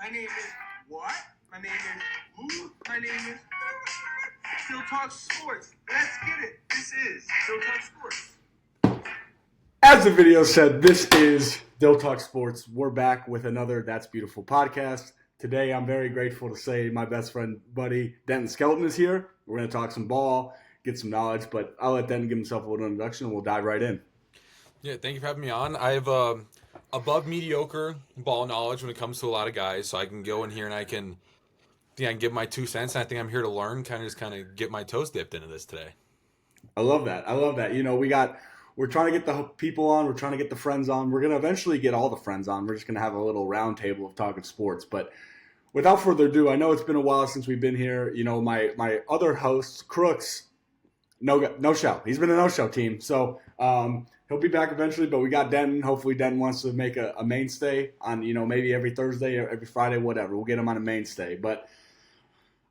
My name is what? My name is who? My name is Still Talk Sports. Let's get it. This is Still Talk Sports. As the video said, this is Still Talk Sports. We're back with another That's Beautiful podcast. Today, I'm very grateful to say my best friend, buddy, Denton Skelton is here. We're going to talk some ball, get some knowledge, but I'll let Denton give himself a little introduction and we'll dive right in. Yeah, thank you for having me on. I have above mediocre ball knowledge when it comes to a lot of guys, so I can go in here and I can give my 2 cents. And I think I'm here to learn, kind of get my toes dipped into this today. I love that. You know, we're trying to get the people on. We're trying to get the friends on. We're going to eventually get all the friends on. We're just going to have a little round table of talking sports. But without further ado, I know it's been a while since we've been here. You know, my other host, Crooks, no show. He's been a no-show team. So he'll be back eventually. But we got Denton. Hopefully Denton wants to make a mainstay on, you know, maybe every Thursday or every Friday, whatever. We'll get him on a mainstay. But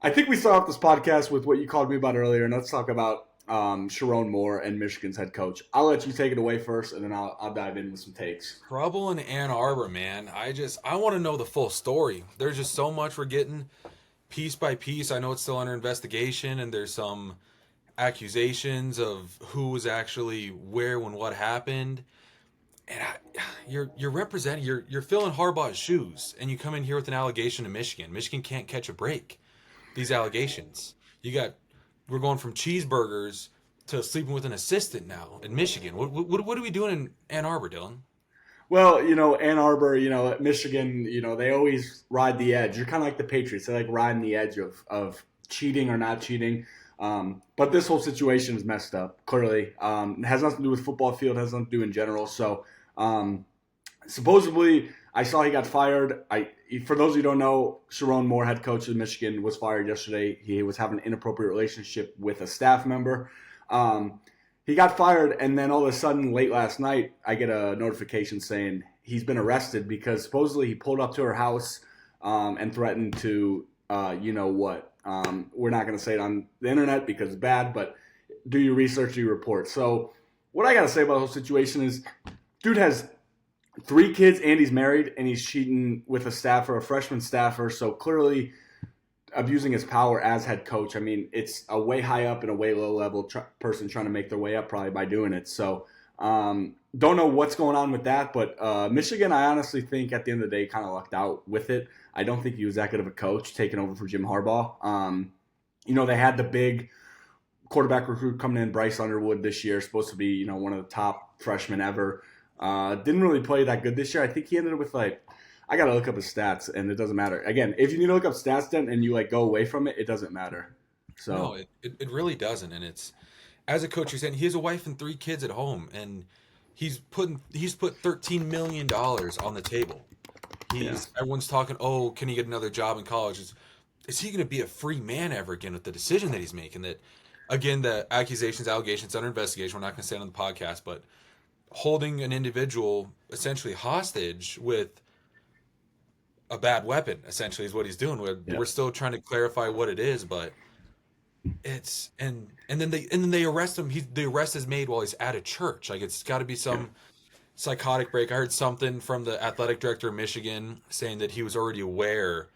I think we start off this podcast with what you called me about earlier, and let's talk about Sherrone Moore and Michigan's head coach. I'll let you take it away first, and then I'll dive in with some takes. Trouble in Ann Arbor, man. I want to know the full story. There's just so much we're getting piece by piece. I know it's still under investigation, and there's some accusations of who was actually where when what happened. And you're representing, you're filling Harbaugh's shoes, and you come in here with an allegation to Michigan. Michigan can't catch a break. These allegations. We're going from cheeseburgers to sleeping with an assistant now in Michigan. What are we doing in Ann Arbor, Dylan? Well, you know, Ann Arbor, you know, Michigan, you know, they always ride the edge. You're kind of like the Patriots. They like riding the edge of cheating or not cheating. But this whole situation is messed up, clearly. It has nothing to do with football field. It has nothing to do in general. So supposedly, I saw he got fired. For those who don't know, Sherrone Moore, head coach of Michigan, was fired yesterday. He was having an inappropriate relationship with a staff member. He got fired, and then all of a sudden, late last night, I get a notification saying he's been arrested because supposedly he pulled up to her house and threatened to, you know what. We're not going to say it on the internet because it's bad, but do your research, do your report. So what I got to say about the whole situation is dude has 3 kids and he's married and he's cheating with a staffer, a freshman staffer. So clearly abusing his power as head coach. I mean, it's a way high up and a way low level person trying to make their way up probably by doing it. So don't know what's going on with that. But Michigan, I honestly think at the end of the day kind of lucked out with it. I don't think he was that good of a coach taking over for Jim Harbaugh. You know, they had the big quarterback recruit coming in, Bryce Underwood, this year, supposed to be, you know, one of the top freshmen ever. Didn't really play that good this year. I think he ended up with I got to look up his stats, and it doesn't matter. Again, if you need to look up stats then and you go away from it, it doesn't matter. So no, it really doesn't. And it's, as a coach, you're saying he has a wife and 3 kids at home, and he's put $13 million on the table. Everyone's talking, oh, can he get another job in college? Is he going to be a free man ever again with the decision that he's making? That, again, the allegations under investigation. We're not going to say it on the podcast, but holding an individual essentially hostage with a bad weapon, essentially, is what he's doing. We're still trying to clarify what it is, but it's and then they arrest him. The arrest is made while he's at a church. It's got to be some psychotic break. I heard something from the athletic director of Michigan saying that he was already aware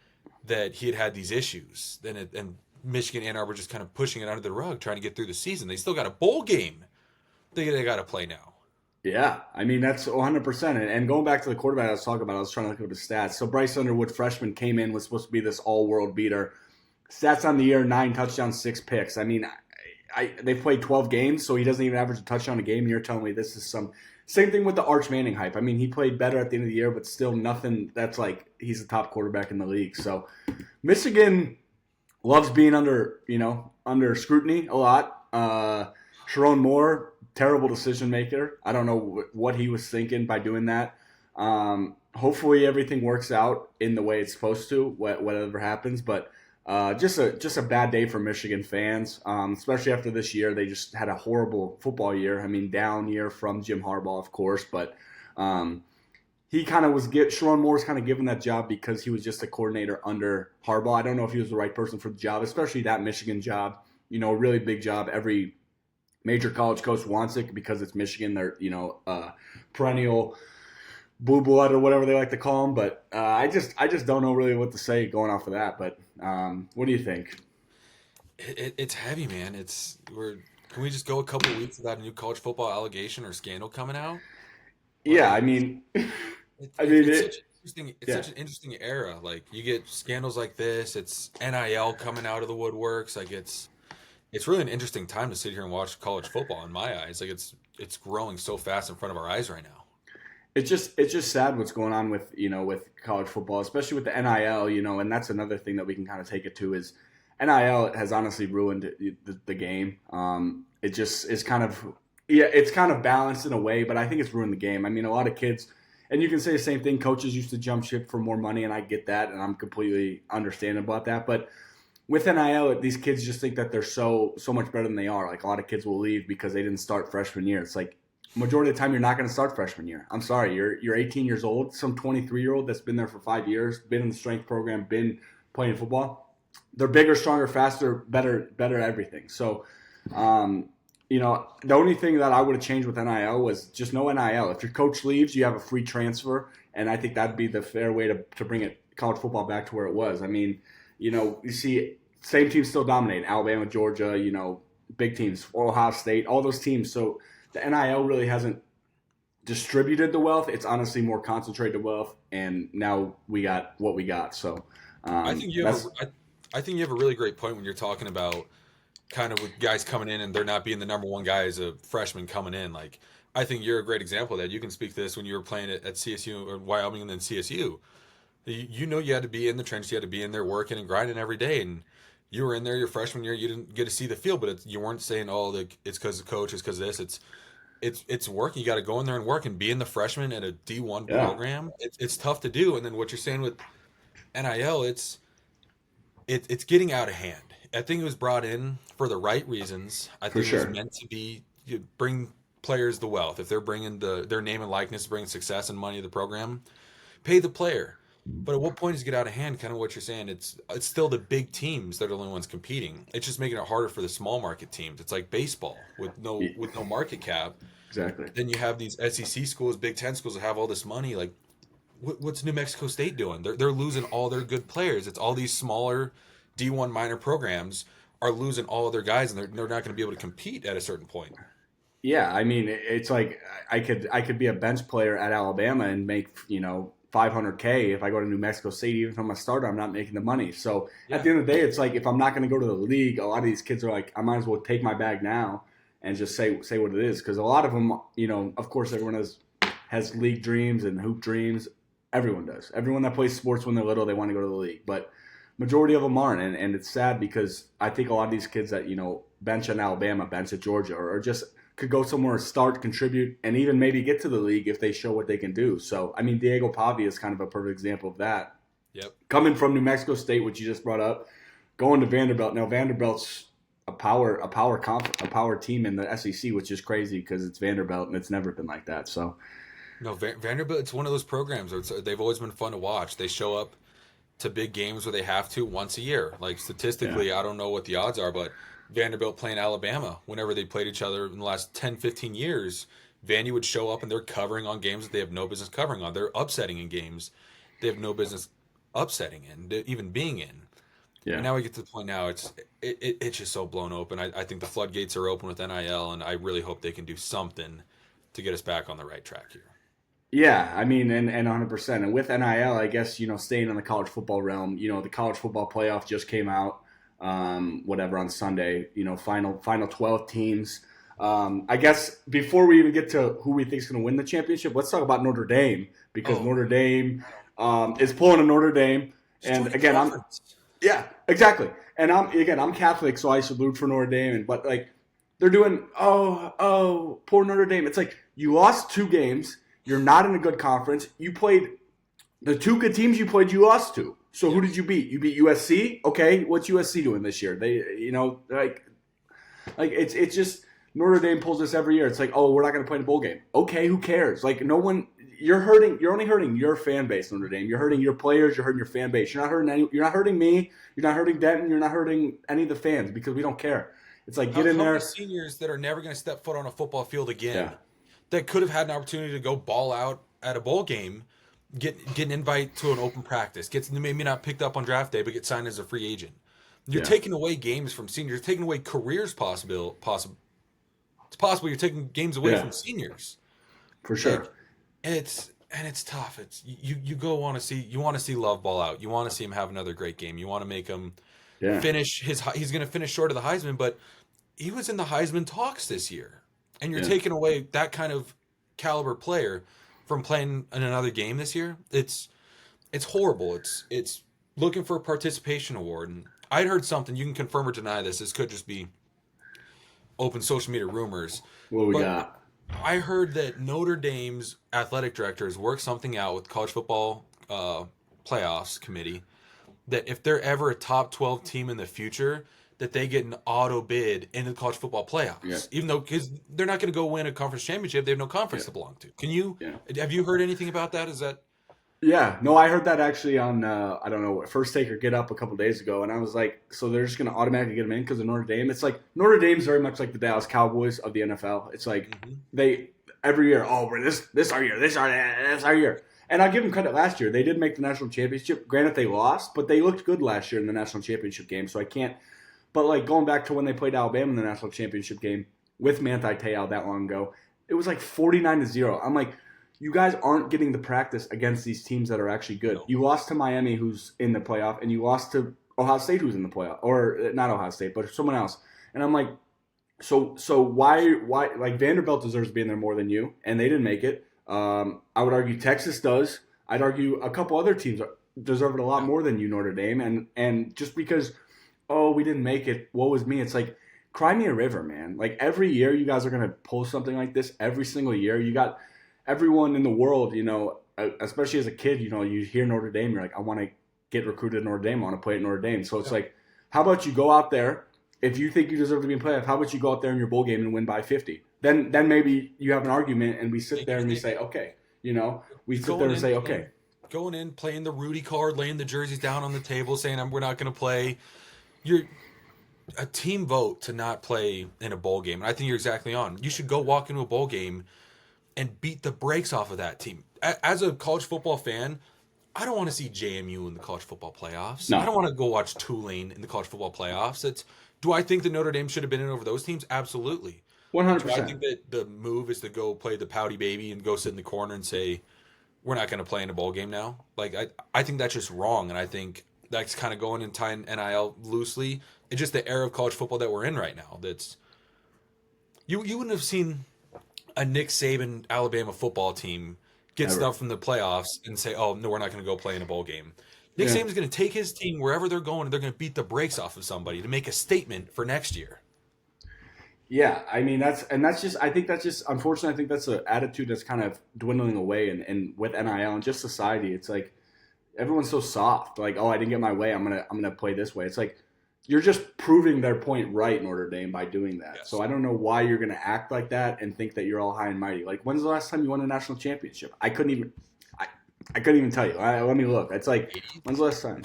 that he had these issues. And Michigan, Ann Arbor, just kind of pushing it under the rug, trying to get through the season. They still got a bowl game they got to play now. Yeah, I mean, that's 100%. And going back to the quarterback I was talking about, I was trying to look at the stats. So Bryce Underwood, freshman, came in, was supposed to be this all-world beater. Stats on the year, 9 touchdowns, 6 picks. I mean, they've played 12 games, so he doesn't even average a touchdown a game. You're telling me this is some – same thing with the Arch Manning hype. I mean, he played better at the end of the year, but still nothing that's he's the top quarterback in the league. So Michigan loves being under scrutiny a lot. Sherrone Moore, terrible decision maker. I don't know what he was thinking by doing that. Hopefully everything works out in the way it's supposed to, whatever happens. But just a bad day for Michigan fans, especially after this year. They just had a horrible football year. I mean, down year from Jim Harbaugh, of course. But he kind of Sherrone Moore's kind of given that job because he was just a coordinator under Harbaugh. I don't know if he was the right person for the job, especially that Michigan job. You know, a really big job. Every major college coach wants it because it's Michigan. They're, perennial blue blood or whatever they like to call him. But I just don't know really what to say going off of that. But what do you think? It's heavy, man. Can we just go a couple of weeks without a new college football allegation or scandal coming out? Yeah, Like I mean, it's yeah, such an interesting era. Like you get scandals like this. It's NIL coming out of the woodworks. Like it's really an interesting time to sit here and watch college football. In my eyes, like it's growing so fast in front of our eyes right now. it's just sad what's going on with with college football, especially with the NIL. And that's another thing that we can kind of take it to is NIL has honestly ruined the game. It just is kind of it's kind of balanced in a way, but I think it's ruined the game. I mean, a lot of kids, and you can say the same thing. Coaches used to jump ship for more money, and I get that, and I'm completely understanding about that. But with NIL, these kids just think that they're so much better than they are. Like a lot of kids will leave because they didn't start freshman year. It's like majority of the time you're not going to start freshman year. I'm sorry, you're 18 years old. Some 23-year-old that's been there for 5 years, been in the strength program, been playing football. They're bigger, stronger, faster, better everything. So, the only thing that I would have changed with NIL was just no NIL. If your coach leaves, you have a free transfer, and I think that'd be the fair way to bring college football back to where it was. I mean, you see same teams still dominate. Alabama, Georgia, big teams, Ohio State, all those teams. So the NIL really hasn't distributed the wealth. It's honestly more concentrated wealth, and now we got what we got. So I think you have I think you have a really great point when you're talking about kind of with guys coming in and they're not being the number one guy as a freshman coming in. Like I think you're a great example of that. You can speak to this when you were playing at CSU or Wyoming and then CSU. You had to be in the trenches, you had to be in there working and grinding every day, and you were in there your freshman year. You didn't get to see the field, but you weren't saying, "Oh, it's because the coach, it's because this." It's work. You got to go in there and work, and being the freshman at a D1 program, it's tough to do. And then what you're saying with NIL, it's getting out of hand. I think it was brought in for the right reasons. I think it was meant to be bring players the wealth. If they're bringing their name and likeness, bringing success and money to the program, pay the player. But at what point does it get out of hand? Kind of what you're saying. It's still the big teams that are the only ones competing. It's just making it harder for the small market teams. It's like baseball with no market cap. Exactly. Then you have these SEC schools, Big Ten schools that have all this money. Like, what's New Mexico State doing? They're losing all their good players. It's all these smaller D1 minor programs are losing all of their guys, and they're not going to be able to compete at a certain point. Yeah, I mean, it's like I could be a bench player at Alabama and make $500K. If I go to New Mexico State, even if I'm a starter, I'm not making the money. So at the end of the day, it's like if I'm not going to go to the league, a lot of these kids are like, I might as well take my bag now and just say what it is. Because a lot of them, of course, everyone has league dreams and hoop dreams. Everyone does. Everyone that plays sports when they're little, they want to go to the league. But majority of them aren't, and it's sad because I think a lot of these kids that bench in Alabama, bench at Georgia, or just could go somewhere, start, contribute, and even maybe get to the league if they show what they can do. So, I mean, Diego Pavia is kind of a perfect example of that. Yep. Coming from New Mexico State, which you just brought up, going to Vanderbilt. Now, Vanderbilt's a power team in the SEC, which is crazy because it's Vanderbilt and it's never been like that. So, no, Vanderbilt, it's one of those programs where they've always been fun to watch. They show up to big games where they have to once a year. Like statistically, I don't know what the odds are, but Vanderbilt playing Alabama, whenever they played each other in the last 10, 15 years, Vandy would show up and they're covering on games that they have no business covering on. They're upsetting in games they have no business upsetting in, even being in. Yeah. And now we get to the point now, it's just so blown open. I think the floodgates are open with NIL, and I really hope they can do something to get us back on the right track here. Yeah, I mean, and 100%. And with NIL, I guess, staying in the college football realm, the college football playoff just came out. On Sunday, final 12 teams. I guess before we even get to who we think is going to win the championship, let's talk about Notre Dame because Notre Dame is pulling a Notre Dame. And again, exactly. And I'm Catholic, so I salute for Notre Dame. But like they're doing, poor Notre Dame. It's like you lost 2 games. You're not in a good conference. You played the 2 good teams you played. You lost to. So who did you beat? You beat USC? Okay, what's USC doing this year? They, it's just Notre Dame pulls this every year. It's like, we're not going to play in a bowl game. Okay, who cares? Like no one. You're only hurting your fan base, Notre Dame. You're hurting your players. You're hurting your fan base. You're not hurting me. You're not hurting Denton. You're not hurting any of the fans because we don't care. It's like get in there. Seniors that are never going to step foot on a football field again. Yeah. That could have had an opportunity to go ball out at a bowl game get an invite to an open practice, gets maybe not picked up on draft day, but get signed as a free agent. You're taking away games from seniors, you're taking away careers possible. It's possible you're taking games away from seniors. For sure. It's tough. It's you want to see Love ball out. You want to see him have another great game. You want to make him finish he's going to finish short of the Heisman, but he was in the Heisman talks this year. And you're taking away that kind of caliber player from playing in another game this year. It's horrible. It's looking for a participation award. And I'd heard something, you can confirm or deny this. This could just be open social media rumors. What we got? I heard that Notre Dame's athletic directors worked something out with college football playoffs committee that if they're ever a top 12 team in the future, that they get an auto bid into the college football playoffs, even though because they're not going to go win a conference championship, they have no conference to belong to. Can you? Have you heard anything about that? Is that? Yeah, no, I heard that actually on I don't know, First Take or Get Up a couple days ago, and I was like, so they're just going to automatically get them in because of Notre Dame. It's like Notre Dame's very much like the Dallas Cowboys of the NFL. It's like they every year, this our year, this our year. And I'll give them credit last year. They did make the national championship. Granted, they lost, but they looked good last year in the national championship game. So I can't. But like going back to when they played Alabama in the national championship game with Manti Te'o that long ago, it was like 49-0. I'm like, you guys aren't getting the practice against these teams that are actually good. You lost to Miami, who's in the playoff, and you lost to Ohio State, who's in the playoff, or not Ohio State, but someone else. And I'm like, so why like Vanderbilt deserves to be in there more than you, and they didn't make it. I would argue Texas does. I'd argue a couple other teams deserve it a lot more than you, Notre Dame, and just because. Oh, we didn't make it. Woe is me. It's like, cry me a river, man. Like, every year you guys are going to pull something like this. Every single year. You got everyone in the world, especially as a kid, you hear Notre Dame. You're like, I want to get recruited at Notre Dame. I want to play at Notre Dame. So it's like, how about you go out there? If you think you deserve to be in playoff, how about you go out there in your bowl game and win by 50? Then maybe you have an argument and we sit there and we say, okay. We sit there and say, okay. Going in, playing the Rudy card, laying the jerseys down on the table, saying, we're not going to play. You're a team vote to not play in a bowl game. And I think you're exactly on. You should go walk into a bowl game and beat the brakes off of that team. As a college football fan, I don't want to see JMU in the college football playoffs. No. I don't want to go watch Tulane in the college football playoffs. Do I think that Notre Dame should have been in over those teams? Absolutely. 100%. Do I think that the move is to go play the pouty baby and go sit in the corner and say, we're not going to play in a bowl game now? Like, I think that's just wrong, and I think that's kind of going and tying NIL loosely. It's just the era of college football that we're in right now. That's you wouldn't have seen a Nick Saban Alabama football team get stuff from the playoffs and say, oh, no, we're not going to go play in a bowl game. Nick Saban's going to take his team wherever they're going, and they're going to beat the brakes off of somebody to make a statement for next year. Yeah, I mean, unfortunately, I think that's an attitude that's kind of dwindling away and with NIL and just society. It's like, everyone's so soft. Like, oh, I didn't get my way. I'm gonna play this way. It's like you're just proving their point right, Notre Dame, by doing that. Yes. So I don't know why you're gonna act like that and think that you're all high and mighty. Like, when's the last time you won a national championship? I couldn't even tell you. Let me look. It's like, when's the last time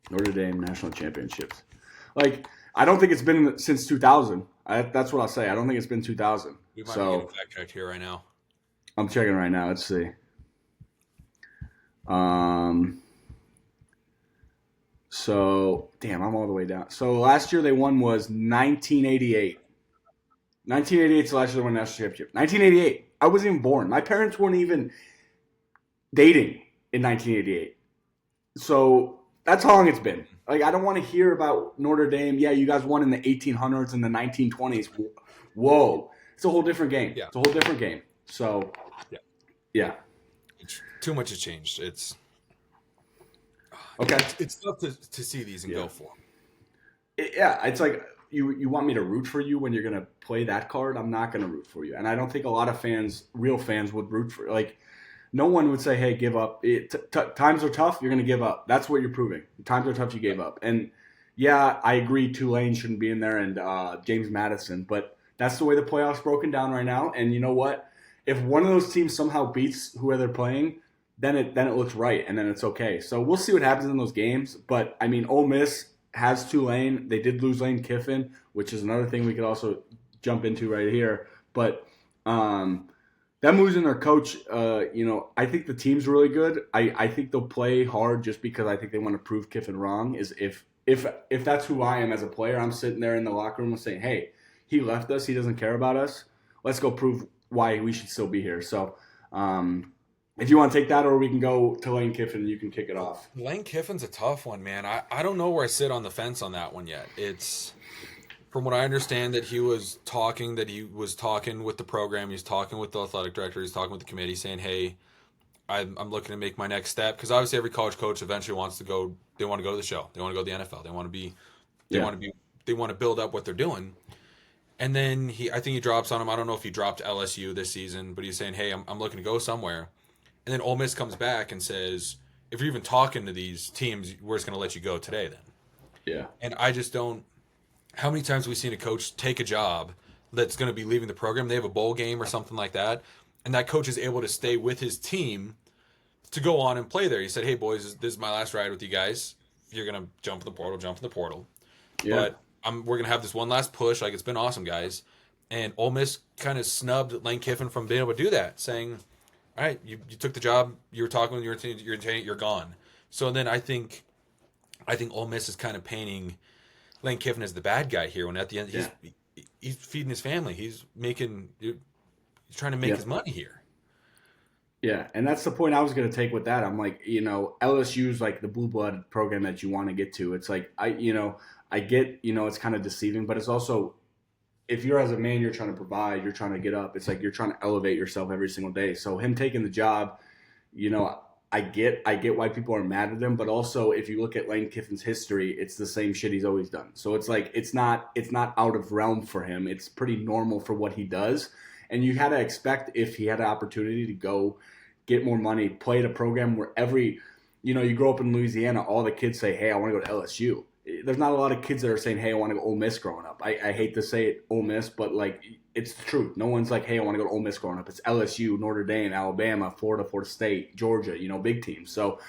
Notre Dame national championships? Like, I don't think it's been since 2000. That's what I'll say. I don't think it's been 2000. We might be getting fact checked here right now. I'm checking right now. Let's see. So damn, I'm all the way down. So last year they won was 1988. 1988 is the last year they won a national championship. 1988. I wasn't even born. My parents weren't even dating in 1988. So that's how long it's been. Like, I don't want to hear about Notre Dame. Yeah, you guys won in the 1800s and the 1920s. Whoa. It's a whole different game. Yeah. It's a whole different game. So, yeah. Too much has changed. It's okay. It's tough to see these and go for them. It's like you want me to root for you when you're going to play that card. I'm not going to root for you, and I don't think a lot of fans, real fans, would root for. Like, no one would say, "Hey, give up." Times are tough. You're going to give up. That's what you're proving. Times are tough. You gave up, and yeah, I agree. Tulane shouldn't be in there, and James Madison, but that's the way the playoffs broken down right now. And you know what? If one of those teams somehow beats whoever they're playing, then it looks right, and then it's okay. So we'll see what happens in those games. But, I mean, Ole Miss has Tulane. They did lose Lane Kiffin, which is another thing we could also jump into right here. But them losing their coach, I think the team's really good. I think they'll play hard just because I think they want to prove Kiffin wrong. Is if that's who I am as a player, I'm sitting there in the locker room and saying, hey, he left us. He doesn't care about us. Let's go prove why we should still be here. So if you want to take that, or we can go to Lane Kiffin and you can kick it off. Lane Kiffin's a tough one, man. I don't know where I sit on the fence on that one yet. It's from what I understand that he was talking with the program. He's talking with the athletic director. He's talking with the committee saying, hey, I'm looking to make my next step. Because obviously every college coach eventually wants to go. They want to go to the show. They want to go to the NFL. They want to build up what they're doing. And then I think he drops on him. I don't know if he dropped LSU this season, but he's saying, hey, I'm looking to go somewhere. And then Ole Miss comes back and says, if you're even talking to these teams, we're just going to let you go today then. Yeah. And I just don't – how many times have we seen a coach take a job that's going to be leaving the program? They have a bowl game or something like that, and that coach is able to stay with his team to go on and play there. He said, hey, boys, this is my last ride with you guys. If you're going to jump in the portal. Yeah. But we're going to have this one last push. Like, it's been awesome, guys. And Ole Miss kind of snubbed Lane Kiffin from being able to do that, saying, all right, you took the job. You were talking with your team. You're gone. So then I think Ole Miss is kind of painting Lane Kiffin as the bad guy here. When at the end he's feeding his family. He's trying to make his money here. Yeah, and that's the point I was going to take with that. I'm like, LSU's like the blue blood program that you want to get to. It's like I get it's kind of deceiving, but it's also, if you're as a man, you're trying to provide, you're trying to get up. It's like you're trying to elevate yourself every single day. So him taking the job, I get why people are mad at him, but also if you look at Lane Kiffin's history, it's the same shit he's always done. So it's like it's not out of realm for him. It's pretty normal for what he does. And you had to expect, if he had an opportunity to go get more money, play at a program where you grow up in Louisiana, all the kids say, hey, I want to go to LSU. There's not a lot of kids that are saying, hey, I want to go Ole Miss growing up. I hate to say it, Ole Miss, but like it's the truth. No one's like, hey, I want to go to Ole Miss growing up. It's LSU, Notre Dame, Alabama, Florida State, Georgia, big teams. So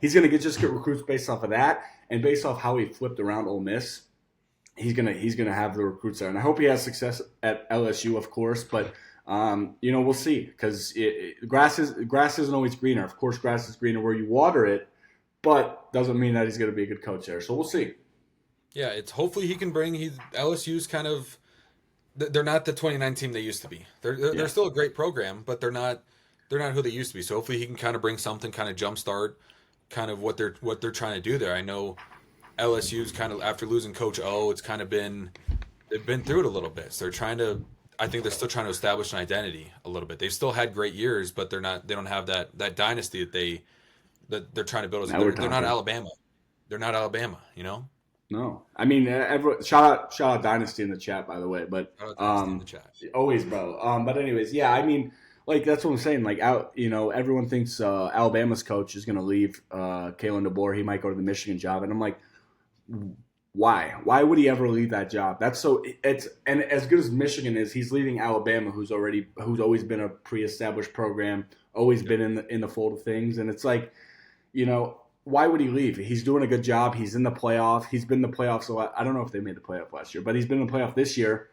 he's going to just get recruits based off of that, and based off how he flipped around Ole Miss, he's gonna have the recruits there. And I hope he has success at LSU, of course, but we'll see, because grass isn't always greener. Of course, grass is greener where you water it, but doesn't mean that he's going to be a good coach there. So we'll see. Yeah, it's hopefully he can bring. LSU's kind of, they're not the 29 team they used to be. They're still a great program, but they're not who they used to be. So hopefully he can kind of bring something, kind of jumpstart, kind of what they're trying to do there. I know LSU's kind of, after losing Coach O, it's kind of they've been through it a little bit. So I think they're still trying to establish an identity a little bit. They've still had great years, but they don't have that dynasty that they're trying to build. They're not Alabama. They're not Alabama, No, I mean, shout out Dynasty in the chat, by the way. But in the chat. Always, bro. But anyways, yeah, I mean, like that's what I'm saying. Like, everyone thinks Alabama's coach is going to leave Kalen DeBoer. He might go to the Michigan job, and I'm like, why? Why would he ever leave that job? And as good as Michigan is, he's leaving Alabama, who's always been a pre-established program, always been in the fold of things, and it's like, why would he leave? He's doing a good job. He's in the playoff. He's been in the playoffs a lot. I don't know if they made the playoff last year, but he's been in the playoff this year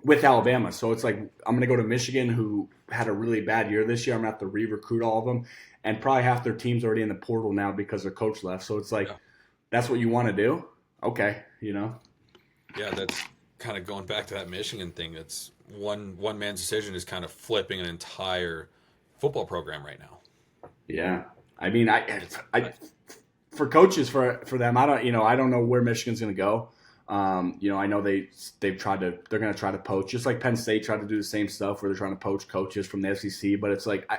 with Alabama. So it's like, I'm going to go to Michigan, who had a really bad year this year. I'm going to have to re-recruit all of them. And probably half their team's already in the portal now because their coach left. So it's like, that's what you want to do? Okay, Yeah, that's kind of going back to that Michigan thing. That's one man's decision is kind of flipping an entire football program right now. Yeah. I mean, I for coaches, for them, I don't know where Michigan's going to go. I know they're going to try to poach, just like Penn State tried to do the same stuff where they're trying to poach coaches from the SEC. But it's like,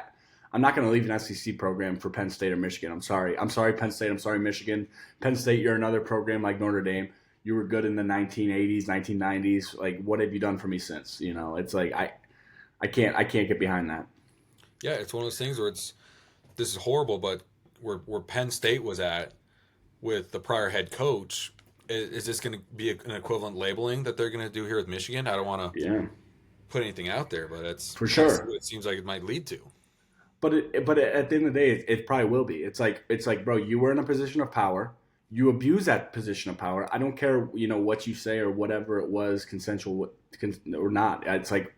I'm not going to leave an SEC program for Penn State or Michigan. I'm sorry, Penn State. I'm sorry, Michigan. Penn State, you're another program like Notre Dame. You were good in the 1980s, 1990s. Like, what have you done for me since? It's like I can't get behind that. Yeah, it's one of those things where this is horrible, but where Penn State was at with the prior head coach, is this going to be an equivalent labeling that they're going to do here with Michigan? I don't want to put anything out there, but that's for sure. That's what it seems like it might lead to. But at the end of the day, it probably will be. It's like, bro, you were in a position of power. You abuse that position of power. I don't care, what you say or whatever it was, consensual or not. It's like,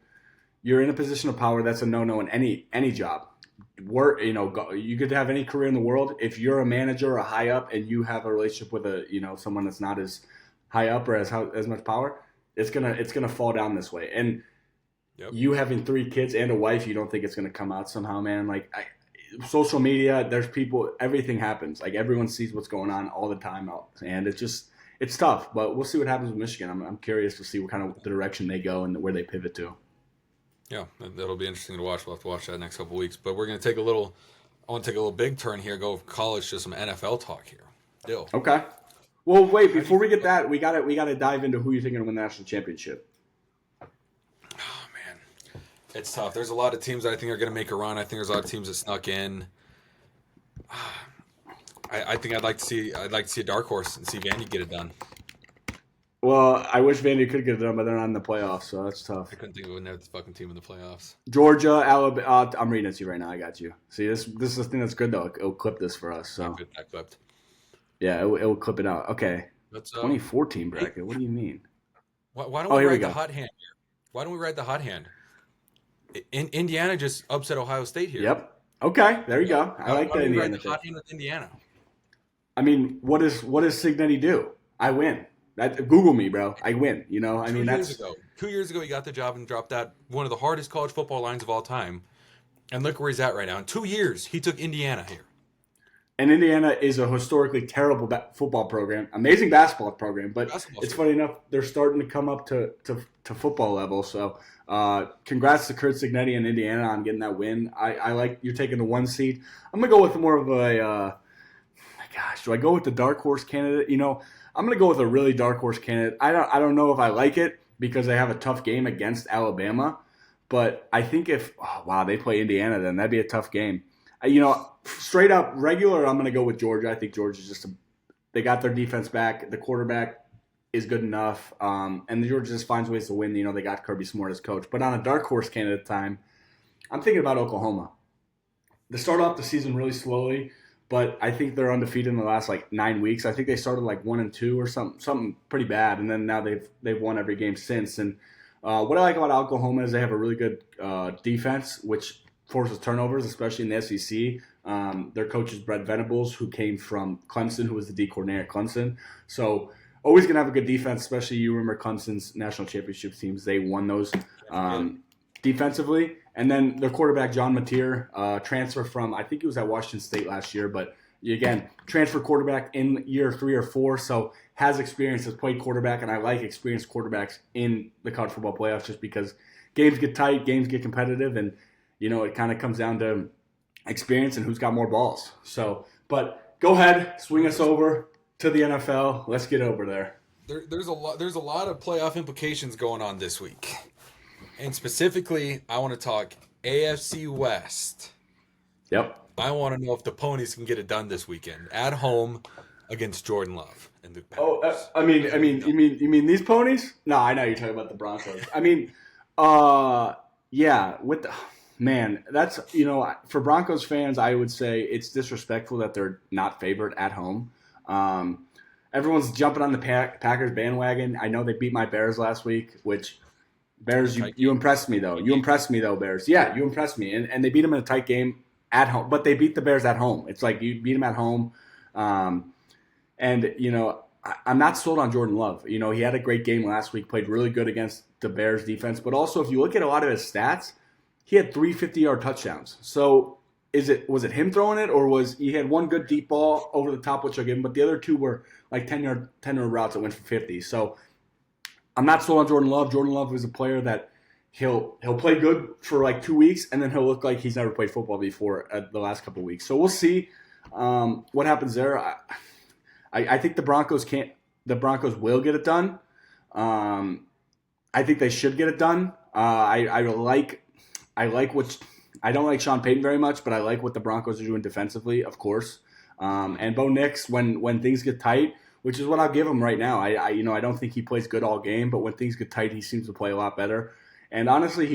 you're in a position of power. That's a no-no in any job. You could have any career in the world. If you're a manager or a high up and you have a relationship with someone that's not as high up or as much power, it's gonna fall down this way. And you having 3 kids and a wife, you don't think it's gonna come out somehow, man? Like social media, there's people, everything happens. Like everyone sees what's going on all the time out, and it's tough. But we'll see what happens with Michigan. I'm curious to see what kind of the direction they go and where they pivot to. Yeah, that'll be interesting to watch. We'll have to watch that next couple of weeks. But we're going to take I want to take a little big turn here, go from college to some NFL talk here. Dill. Okay. Well, wait, before we get that, we gotta dive into who you think are going to win the national championship. Oh, man. It's tough. There's a lot of teams that I think are going to make a run. I think there's a lot of teams that snuck in. I think I'd like to see a dark horse and see Vandy get it done. Well, I wish Vandy could get it done, but they're not in the playoffs, so that's tough. I couldn't think of another fucking team in the playoffs. Georgia, Alabama. I'm reading it to you right now. I got you. See, this is the thing that's good though. It'll clip this for us. So Good, that clipped. yeah, it'll clip it out. Okay. Let's, 2014 bracket. What do you mean? Why don't we ride the hot hand here? Why don't we ride the hot hand? Indiana just upset Ohio State here. Yep. Okay. There you go. I like that. Indiana. Ride the hot hand with Indiana. I mean, what does Signetti do? I win. Google me, bro. I win. You know, I mean, 2 years ago, he got the job and dropped out one of the hardest college football lines of all time. And look where he's at right now. In 2 years, he took Indiana here. And Indiana is a historically terrible football program, amazing basketball program, but it's funny enough, they're starting to come up to football level. So congrats to Kurt Signetti and Indiana on getting that win. I like you're taking the 1 seed. I'm going to go with more of a do I go with the dark horse candidate? You know, I'm going to go with a really dark horse candidate. I don't know if I like it because they have a tough game against Alabama, but I think if they play Indiana, then that'd be a tough game. Straight up regular, I'm going to go with Georgia. I think Georgia's they got their defense back. The quarterback is good enough, and Georgia just finds ways to win. You know, they got Kirby Smart as coach. But on a dark horse candidate time, I'm thinking about Oklahoma. They start off the season really slowly, but I think they're undefeated in the last 9 weeks. I think they started 1-2 or something pretty bad, and then now they've won every game since. And what I like about Oklahoma is they have a really good defense, which forces turnovers, especially in the SEC. Their coach is Brett Venables, who came from Clemson, who was the D coordinator at Clemson. So always going to have a good defense, especially you remember Clemson's national championship teams. They won those defensively. And then their quarterback, John Mateer, transfer from, I think he was at Washington State last year, but again, transfer quarterback in year 3 or 4, so has experience, has played quarterback, and I like experienced quarterbacks in the college football playoffs just because games get tight, games get competitive, and, it kind of comes down to experience and who's got more balls. So, but go ahead, swing us over to the NFL. Let's get over there. There's a lot of playoff implications going on this week. And specifically, I want to talk AFC West. Yep. I want to know if the Ponies can get it done this weekend at home against Jordan Love and the Packers. You mean these Ponies? No, I know you're talking about the Broncos. That's for Broncos fans, I would say it's disrespectful that they're not favored at home. Everyone's jumping on the Packers bandwagon. I know they beat my Bears last week, which. Bears, you impressed me, though. You impressed me, though, Bears. Yeah, you impressed me. And they beat them in a tight game at home. But they beat the Bears at home. It's like you beat them at home. I'm not sold on Jordan Love. He had a great game last week, played really good against the Bears defense. But also, if you look at a lot of his stats, he had 3 50-yard touchdowns. So was it him throwing it, or he had one good deep ball over the top, which I'll give him, but the other 2 were 10-yard routes that went for 50. So I'm not sold on Jordan Love. Jordan Love is a player that he'll play good for 2 weeks, and then he'll look like he's never played football before at the last couple of weeks. So we'll see what happens there. I think the Broncos will get it done. I think they should get it done. I don't like Sean Payton very much, but I like what the Broncos are doing defensively, of course. And Bo Nix, when things get tight, which is what I'll give him right now. I don't think he plays good all game, but when things get tight, he seems to play a lot better. And honestly,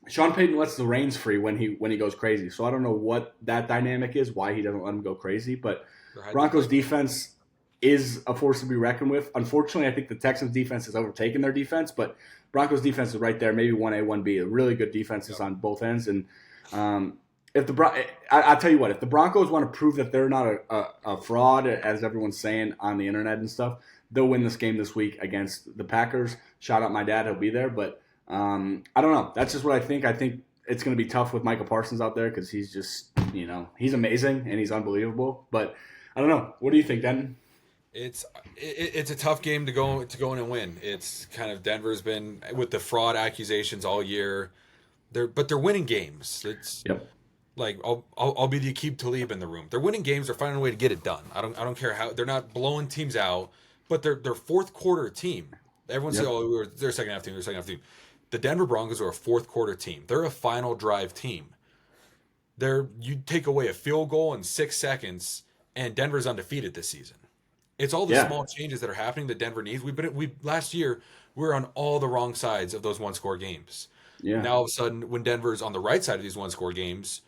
Sean Payton lets the reins free when he goes crazy. So I don't know what that dynamic is, why he doesn't let him go crazy. But Broncos defense, is a force to be reckoned with. Unfortunately, I think the Texans defense has overtaken their defense, but Broncos defense is right there, maybe 1A, 1B, really good defenses on both ends. And if I tell you what, if the Broncos want to prove that they're not a fraud, as everyone's saying on the internet and stuff, they'll win this game this week against the Packers. Shout out my dad, he'll be there. But I don't know. That's just what I think. I think it's going to be tough with Michael Parsons out there because he's just, he's amazing and he's unbelievable. But I don't know. What do you think, Denton? It's a tough game to go in and win. It's kind of Denver's been with the fraud accusations all year. They're winning games. It's like I'll be the Aqib Talib in the room. They're winning games. They're finding a way to get it done. I don't care how they're not blowing teams out, but they're fourth quarter team. Everyone says, "Oh, they're a second half team. They're a second half team." The Denver Broncos are a fourth quarter team. They're a final drive team. You take away a field goal in 6 seconds, and Denver's undefeated this season. It's all the small changes that are happening that Denver needs. Last year we were on all the wrong sides of those one-score games. Yeah. Now all of a sudden, when Denver's on the right side of these one-score games,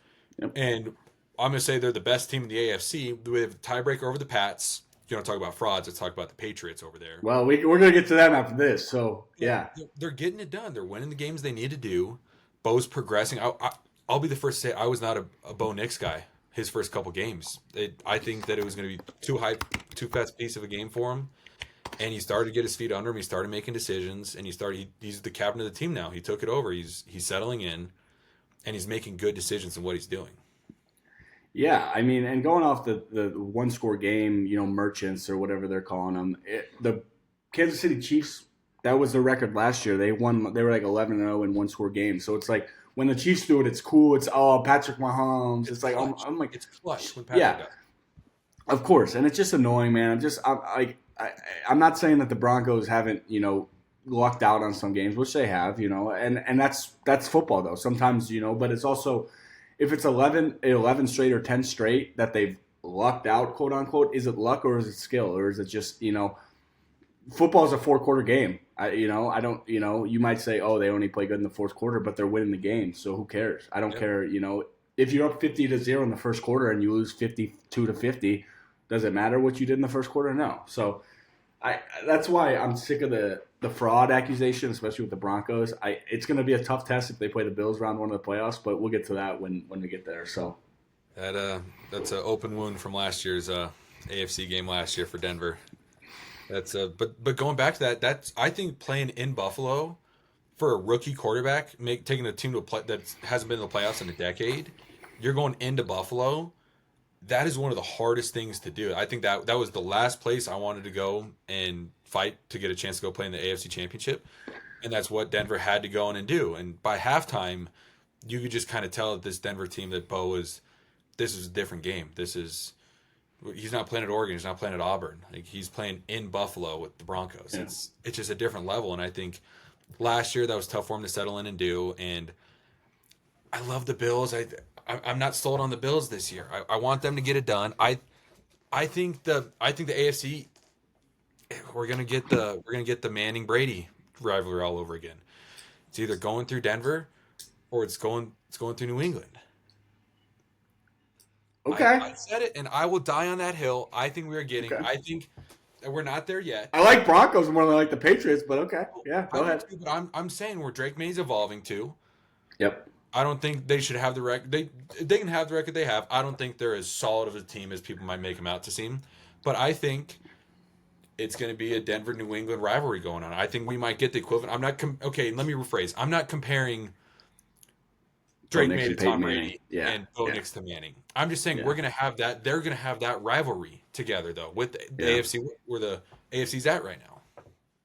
and I'm going to say they're the best team in the AFC, we have a tiebreaker over the Pats. You don't talk about frauds. Let's talk about the Patriots over there. Well, we're going to get to them after this. So yeah, they're getting it done. They're winning the games they need to do. Bo's progressing. I'll be the first to say I was not a Bo Nix guy. His first couple games, I think that it was going to be too fast piece of a game for him, and he started to get his feet under him. He started making decisions, and he's the captain of the team now. He took it over. He's settling in, and he's making good decisions in what he's doing. Yeah, I mean, and going off the one score game, merchants or whatever they're calling them, the Kansas City Chiefs, that was their record last year. They won. They were like 11-0 in one score games. So it's like, when the Chiefs do it, it's cool. It's Patrick Mahomes. It's like I'm like, it's clutch when Patrick does. Of course, and it's just annoying, man. I'm not saying that the Broncos haven't lucked out on some games, which they have, and that's football though. Sometimes but it's also, if it's 11 straight or 10 straight that they've lucked out, quote unquote, is it luck or is it skill or is it just football is a 4-quarter game. I don't, you might say, oh, they only play good in the fourth quarter, but they're winning the game. So who cares? I don't care. If you're up 50-0 in the first quarter and you lose 52-50, does it matter what you did in the first quarter? No. So that's why I'm sick of the fraud accusation, especially with the Broncos. It's going to be a tough test if they play the Bills round one of the playoffs, but we'll get to that when we get there. So that's an open wound from last year's AFC game last year for Denver. That's but going back to that's I think playing in Buffalo for a rookie quarterback, taking a team to a play that hasn't been in the playoffs in a decade, you're going into Buffalo. That is one of the hardest things to do. I think that was the last place I wanted to go and fight to get a chance to go play in the AFC Championship, and that's what Denver had to go in and do. And by halftime, you could just kind of tell that this Denver team that this is a different game. He's not playing at Oregon. He's not playing at Auburn. Like, he's playing in Buffalo with the Broncos. Yeah. It's just a different level. And I think last year that was tough for him to settle in and do. And I love the Bills. I'm not sold on the Bills this year. I want them to get it done. I think the AFC, we're gonna get the Manning Brady rivalry all over again. It's either going through Denver or it's going through New England. Okay. I said it, and I will die on that hill. I think we are getting. Okay. I think we're not there yet. I like Broncos more than I like the Patriots, but okay, yeah, go ahead. Too, but I'm saying where Drake May's evolving to. Yep. I don't think they should have the record. They can have the record they have. I don't think they're as solid of a team as people might make them out to seem. But I think it's going to be a Denver-New England rivalry going on. I think we might get the equivalent. I'm not okay. Let me rephrase. I'm not comparing Drake May to Tom Brady and Bo Nix to Manning. I'm just saying we're going to have that. They're going to have that rivalry together, though, with the AFC, where the AFC's at right now.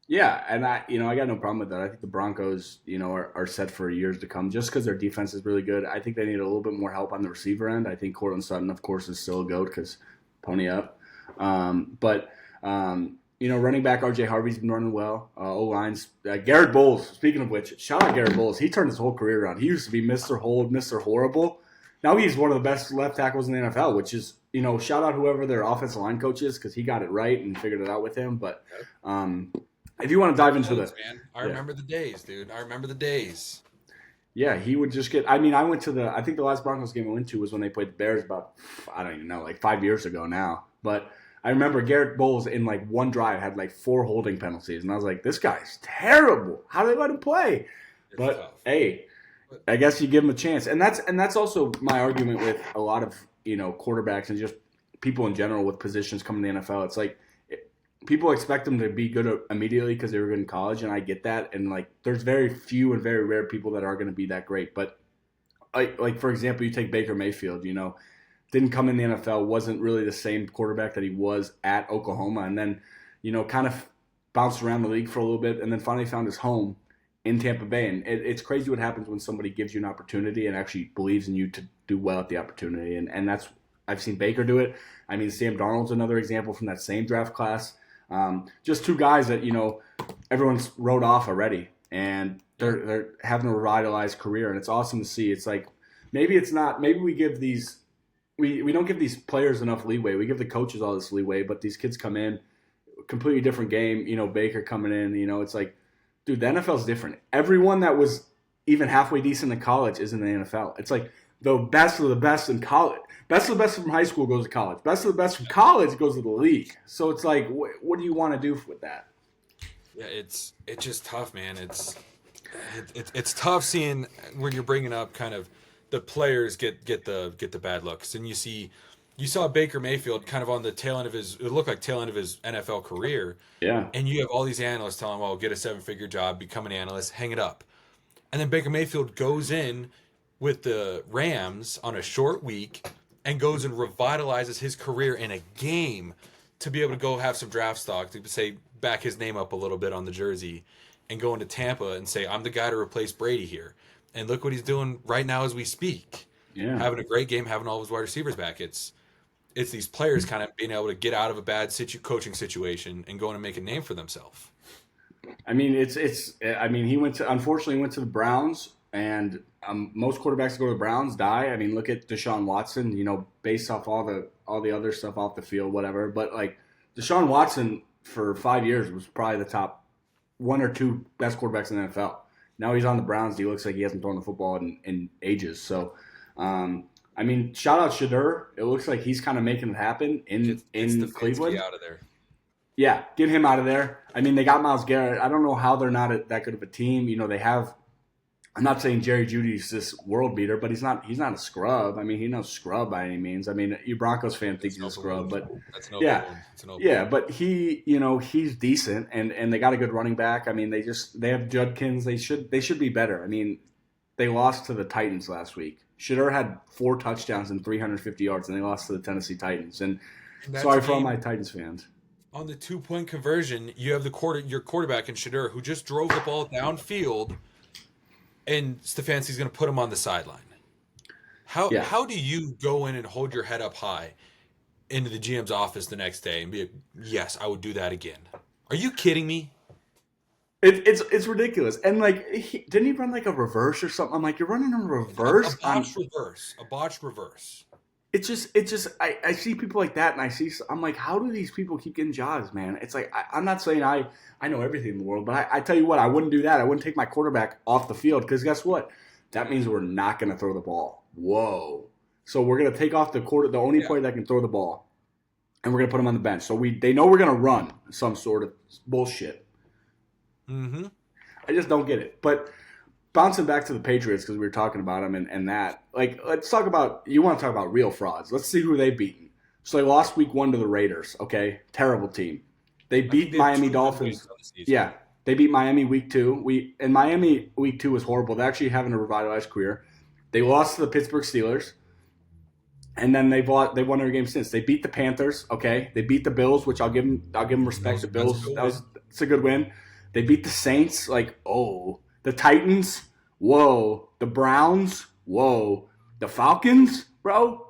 Yeah, and I got no problem with that. I think the Broncos, are set for years to come just because their defense is really good. I think they need a little bit more help on the receiver end. I think Courtland Sutton, of course, is still a GOAT because pony up. Running back RJ Harvey's been running well. O-lines. Garrett Bowles, speaking of which, shout out Garrett Bowles. He turned his whole career around. He used to be Mr. Hold, Mr. Horrible. Now he's one of the best left tackles in the NFL, which is, shout out whoever their offensive line coach is because he got it right and figured it out with him. But if you want to dive into this. I remember the days, dude. I remember the days. Yeah, he would just get – I went to I think the last Broncos game I went to was when they played the Bears about, I don't even know, like 5 years ago now. But I remember Garrett Bowles in like one drive had like 4 holding penalties, and I was like, this guy's terrible. How do they let him play? It's But tough. hey, I guess you give him a chance, and that's also my argument with a lot of quarterbacks and just people in general with positions coming to the NFL. It's like people expect them to be good immediately because they were good in college, and I get that. And like, there's very few and very rare people that are going to be that great. But like for example, you take Baker Mayfield. Didn't come in the NFL, wasn't really the same quarterback that he was at Oklahoma, and then kind of bounced around the league for a little bit, and then finally found his home in Tampa Bay. And it's crazy what happens when somebody gives you an opportunity and actually believes in you to do well at the opportunity. And that's I've seen Baker do it. I mean, Sam Darnold's another example from that same draft class. Just 2 guys that everyone's wrote off already, and they're having a revitalized career, and it's awesome to see. It's like maybe we give these we don't give these players enough leeway. We give the coaches all this leeway, but these kids come in, completely different game. Baker coming in, it's like, dude, the NFL is different. Everyone that was even halfway decent in college is in the NFL. It's like the best of the best in college. Best of the best from high school goes to college. Best of the best from college goes to the league. So it's like, what do you want to do with that? Yeah, it's just tough, man. It's tough seeing when you're bringing up kind of the players get the bad looks, and you saw Baker Mayfield kind of on the tail end of it looked like tail end of his NFL career. Yeah. And you have all these analysts telling him, well, get a 7-figure job, become an analyst, hang it up. And then Baker Mayfield goes in with the Rams on a short week and goes and revitalizes his career in a game to be able to go have some draft stock, to say back his name up a little bit on the jersey, and go into Tampa and say, I'm the guy to replace Brady here. And look what he's doing right now as we speak. Yeah. Having a great game, having all his wide receivers back. It's these players kind of being able to get out of a bad coaching situation and going and make a name for themselves. I mean, he unfortunately went to the Browns, and most quarterbacks that go to the Browns die. I mean, look at Deshaun Watson, based off all the other stuff off the field, whatever. But like Deshaun Watson for 5 years was probably the top 1 or 2 best quarterbacks in the NFL. Now he's on the Browns. He looks like he hasn't thrown the football in ages. So, I mean, shout out Shadur. It looks like he's kind of making it happen in Cleveland. Out of there. Yeah, get him out of there. I mean, they got Myles Garrett. I don't know how they're not that good of a team. They have. I'm not saying Jerry Jeudy's this world beater, but he's not a scrub. I mean, he's no scrub by any means. I mean, you Broncos fan think he's a scrub, but yeah, but he's decent, and they got a good running back. I mean, they have Judkins. They should be better. I mean, they lost to the Titans last week. Shadur had 4 touchdowns and 350 yards, and they lost to the Tennessee Titans. And sorry for all my Titans fans. On the 2-point conversion, you have your quarterback in Shadur who just drove the ball downfield, and Stefanski's going to put him on the sideline. How do you go in and hold your head up high into the GM's office the next day and be like, yes, I would do that again? Are you kidding me? It's ridiculous. And like, didn't he run like a reverse or something? I'm like, you're running a reverse? A botched reverse. It's just I see people like that, and I'm like, how do these people keep getting jobs, man? It's like, I'm not saying I know everything in the world, but I tell you what, I wouldn't do that. I wouldn't take my quarterback off the field, because guess what? That means we're not going to throw the ball. Whoa. So we're going to take off the only player that can throw the ball, and we're going to put him on the bench. So they know we're going to run some sort of bullshit. Mm-hmm. I just don't get it. But bouncing back to the Patriots, because we were talking about them and that, like, let's talk about, you want to talk about real frauds. Let's see who they've beaten. So they lost week 1 to the Raiders, okay? Terrible team. They beat Miami Dolphins. Yeah, they beat Miami week 2. And Miami week 2 was horrible. They're actually having a revitalized career. They lost to the Pittsburgh Steelers. And then they won their game since. They beat the Panthers, okay? They beat the Bills, which I'll give them respect. The Bills, it's a good win. They beat the Saints, like, oh. The Titans, whoa. The Browns, whoa. The Falcons, bro.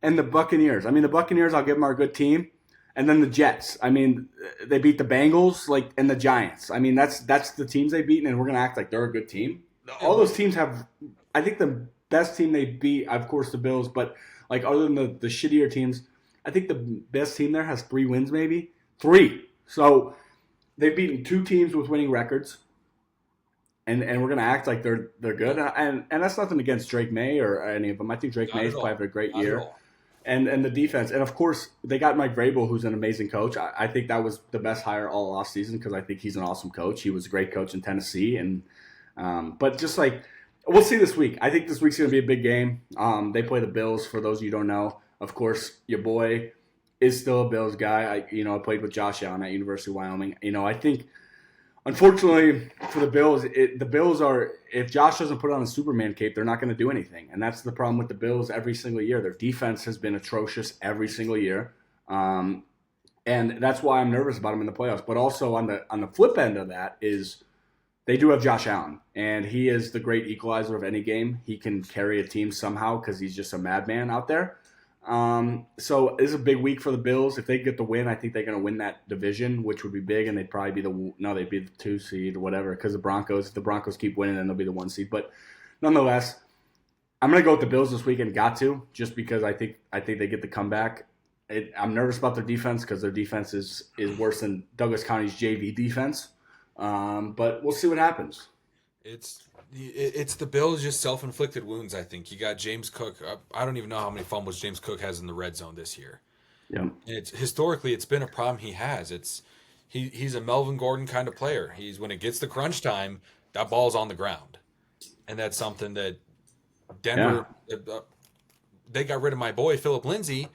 And the Buccaneers. I mean, the Buccaneers, I'll give them a good team. And then the Jets. I mean, they beat the Bengals, like, and the Giants. I mean, that's the teams they've beaten, and we're going to act like they're a good team. All those teams have, I think the best team they beat, of course, the Bills, but, like, other than the shittier teams, I think the best team there has 3 wins, maybe. 3. So they've beaten 2 teams with winning records. And we're going to act like they're good. And that's nothing against Drake May or any of them. I think Drake May is having a great year. and the defense. And, of course, they got Mike Vrabel, who's an amazing coach. I think that was the best hire all offseason because I think he's an awesome coach. He was a great coach in Tennessee. But just like we'll see this week. I think this week's going to be a big game. They play the Bills, for those of you who don't know. Of course, your boy is still a Bills guy. I played with Josh Allen at University of Wyoming. I think – unfortunately, for the Bills, the Bills are – if Josh doesn't put on a Superman cape, they're not going to do anything. And that's the problem with the Bills every single year. Their defense has been atrocious every single year. And that's why I'm nervous about them in the playoffs. But also on the flip end of that is they do have Josh Allen. And he is the great equalizer of any game. He can carry a team somehow because he's just a madman out there. So this is a big week for the Bills. If they get the win, I think they're going to win that division, which would be big, and they'd probably be they'd be the 2 seed or whatever because if the Broncos keep winning, then they'll be the 1 seed. But nonetheless, I'm going to go with the Bills this weekend. Got to, just because I think they get the comeback. I'm nervous about their defense because their defense is worse than Douglas County's JV defense. But we'll see what happens. It's the Bills' just self-inflicted wounds, I think. You got James Cook. I don't even know how many fumbles James Cook has in the red zone this year. Yeah. And historically, it's been a problem he has. He's a Melvin Gordon kind of player. When it gets to crunch time, that ball's on the ground. And that's something that Denver, they got rid of my boy, Philip Lindsay,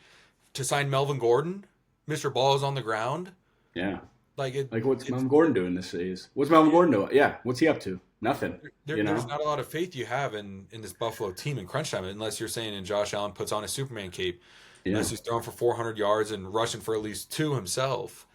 to sign Melvin Gordon. Mr. Ball is on the ground. Yeah. What's Melvin Gordon doing this season? What's Melvin Gordon doing? Yeah. What's he up to? Nothing. There's not a lot of faith you have in this Buffalo team in crunch time, unless you're saying and Josh Allen puts on a Superman cape, unless he's throwing for 400 yards and rushing for at least 2 himself.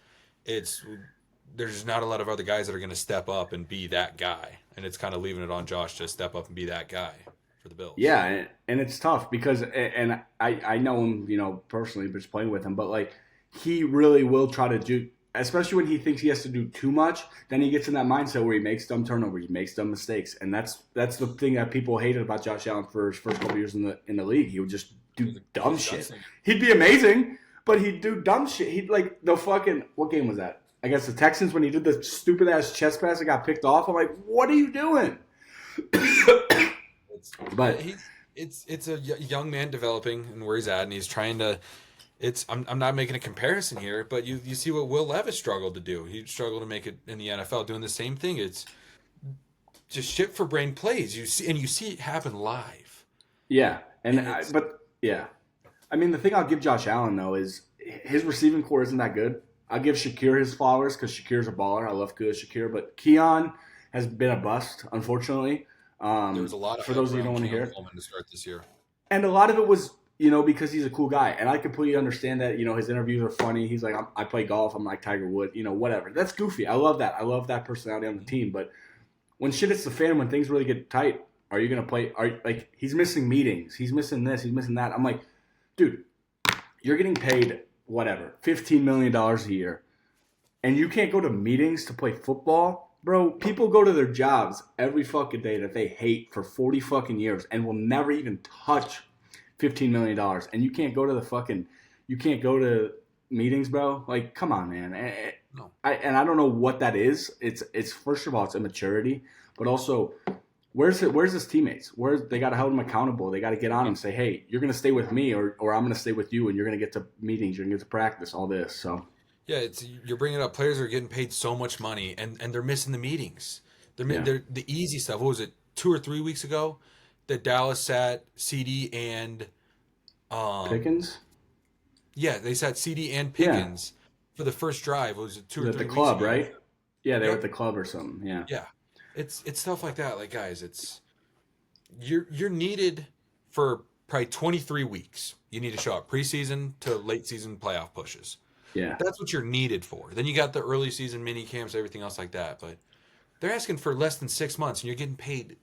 There's not a lot of other guys that are going to step up and be that guy, and it's kind of leaving it on Josh to step up and be that guy for the Bills. Yeah, and it's tough because, and I know him, personally, just playing with him, but he really will try to do. Especially when he thinks he has to do too much, then he gets in that mindset where he makes dumb turnovers, he makes dumb mistakes, and that's the thing that people hated about Josh Allen for his first couple years in the league. He would just do dumb shit. He'd be amazing, but he'd do dumb shit. He'd what game was that? I guess the Texans when he did the stupid ass chest pass that got picked off. I'm like, what are you doing? But it's a young man developing and where he's at, and he's trying to. I'm not making a comparison here, but you see what Will Levis struggled to do. He struggled to make it in the NFL doing the same thing. It's just shit for brain plays. You see it happen live. Yeah, I mean, the thing I'll give Josh Allen though is his receiving core isn't that good. I'll give Shakir his flowers because Shakir's a baller. I love good Shakir, but Keon has been a bust, unfortunately. There was a lot of for those of you who don't want to hear it. To start this year, and a lot of it was. Because he's a cool guy. And I completely understand that, his interviews are funny. He's like, I play golf. I'm like Tiger Woods, whatever. That's goofy. I love that. I love that personality on the team. But when shit hits the fan, when things really get tight, are you going to play? He's missing meetings. He's missing this. He's missing that. I'm like, dude, you're getting paid, whatever, $15 million a year. And you can't go to meetings to play football? Bro, people go to their jobs every fucking day that they hate for 40 fucking years and will never even touch $15 million, and you can't go to meetings, bro. Come on, man. No. I don't know what that is. It's first of all, it's immaturity, but also where's his teammates? They got to hold him accountable. They got to get on him and say, hey, you're gonna stay with me, or I'm gonna stay with you, and you're gonna get to meetings, you're gonna get to practice, all this. So yeah, you're bringing up players are getting paid so much money, and they're missing the meetings. They're the easy stuff. What was it, 2 or 3 weeks ago? That Dallas sat CD and Pickens? Yeah, they sat CD and Pickens for the first drive. Was it 2 or 3 at the weeks club, ago? right? Yeah, they were at the club or something. Yeah. Yeah. It's stuff like that. Guys, you're needed for probably 23 weeks. You need to show up preseason to late season playoff pushes. Yeah. That's what you're needed for. Then you got the early season mini camps, everything else like that. But they're asking for less than 6 months, and you're getting paid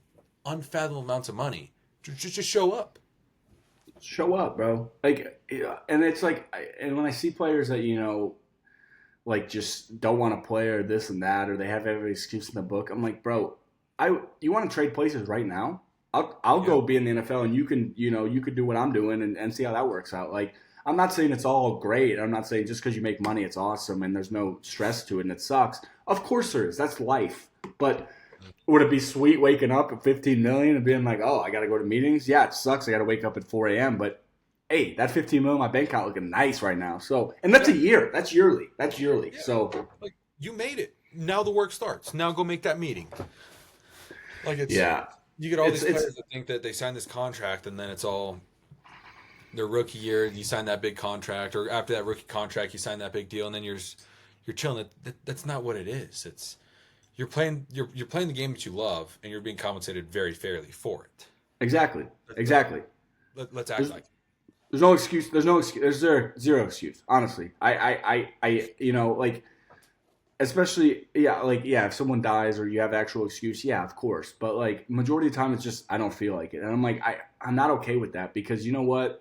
unfathomable amounts of money. Just show up. Show up, bro. And it's and when I see players that just don't want to play or this and that, or they have every excuse in the book, I'm like, bro, you want to trade places right now? I'll go be in the NFL, and you could do what I'm doing and see how that works out. I'm not saying it's all great. I'm not saying just because you make money, it's awesome and there's no stress to it and it sucks. Of course there is. That's life. But would it be sweet waking up at $15 million and being like, oh, I got to go to meetings? Yeah, it sucks. I got to wake up at 4 a.m. But hey, that 15 million in my bank account looking nice right now. So, and that's a year. That's yearly. That's yearly. Yeah. So, Like, you made it. Now the work starts. Now go make that meeting. Like, it's yeah, you get all these it's players that think that they sign this contract and then it's all their rookie year. You sign that big contract, or after that rookie contract, you sign that big deal, and then you're chilling. That's not what it is. It's you're playing the game that you love, and you're being compensated very fairly for it. exactly. Exactly. Let's act There's, like it. there's no excuse. There's no excuse. There's zero excuse. Honestly, like, especially, yeah, if someone dies or you have actual excuse, yeah, of course. But like, majority of the time, it's just I don't feel like it, and I'm like, I'm not okay with that because you know what?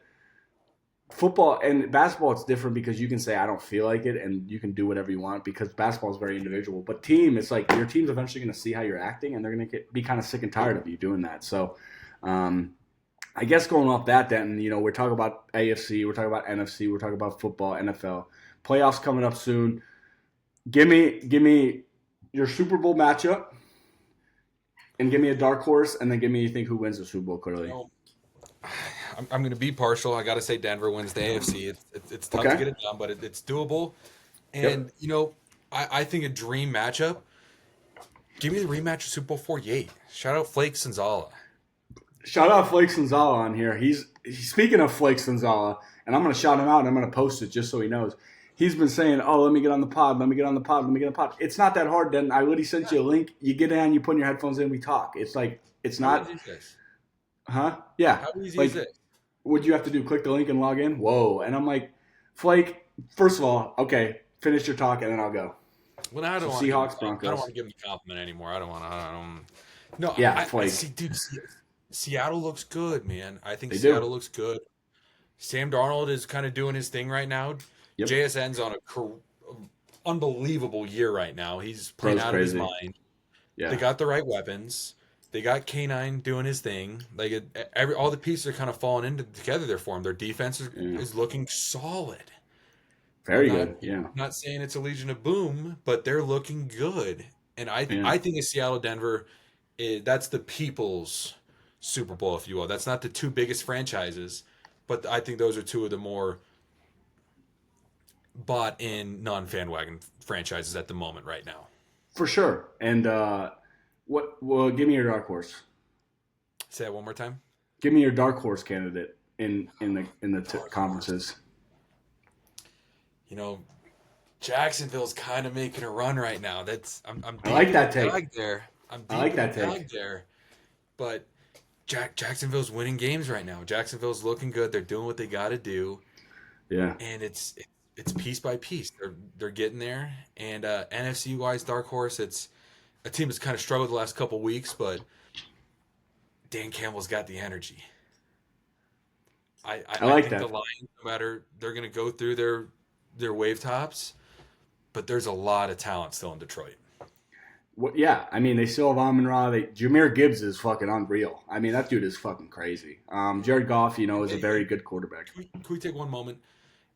Football and basketball, it's different because you can say I don't feel like it, and you can do whatever you want because basketball is very individual. But team, it's like your team's eventually going to see how you're acting, and they're going to be kind of sick and tired of you doing that. So, I guess going off that, Denton, we're talking about AFC, we're talking about NFC, we're talking about football, NFL, playoffs coming up soon. Give me your Super Bowl matchup, and give me a dark horse, and then give me you think who wins the Super Bowl. Clearly, I'm going to be partial. I got to say Denver wins the AFC. It's tough to get it done, but it's doable. And, I think a dream matchup, give me the rematch of Super Bowl 48. Shout out Flake Senzala. Shout out Flake Senzala on here. He's speaking of Flake Senzala, and I'm going to shout him out, and I'm going to post it just so he knows. He's been saying, oh, let me get on the pod, let me get on the pod, let me get on the pod. It's not that hard, Denton. I literally sent you a link. You get in, you put in your headphones in, we talk. It's like, it's not. Huh? Yeah. How easy like, is it? What'd you have to do? Click the link and log in? Whoa. And I'm like, Flake, first of all, okay, finish your talk and then I'll go. Well, I don't so want Seahawks, Broncos. I don't want to give him the compliment anymore. I don't. No, yeah, Flake. Dude, Seattle looks good, man. I think Seattle looks good. Sam Darnold is kind of doing his thing right now. Yep. JSN's on an unbelievable year right now. He's playing out of his mind. Yeah. They got the right weapons. They got K9 doing his thing. Like all the pieces are kind of falling together there for him. Their defense is looking solid. Very good. Yeah. Not saying it's a Legion of Boom, but they're looking good. And I think a Seattle Denver, that's the people's Super Bowl, if you will. That's not the two biggest franchises, but I think those are two of the more bought in non-fan wagon franchises at the moment right now. For sure. And well, give me your dark horse. Say that one more time. Give me your dark horse candidate in the conferences. Jacksonville's kind of making a run right now. I like that take. There. I like that take there. But Jacksonville's winning games right now. Jacksonville's looking good. They're doing what they got to do. Yeah. And it's piece by piece. They're getting there. And NFC wise, dark horse. It's a team that's kind of struggled the last couple weeks, but Dan Campbell's got the energy. I like that. The Lions, no matter, they're going to go through their wave tops, but there's a lot of talent still in Detroit. Well, yeah, I mean, they still have Amon-Ra. Jahmyr Gibbs is fucking unreal. I mean, that dude is fucking crazy. Jared Goff, is a very good quarterback. Can we take one moment?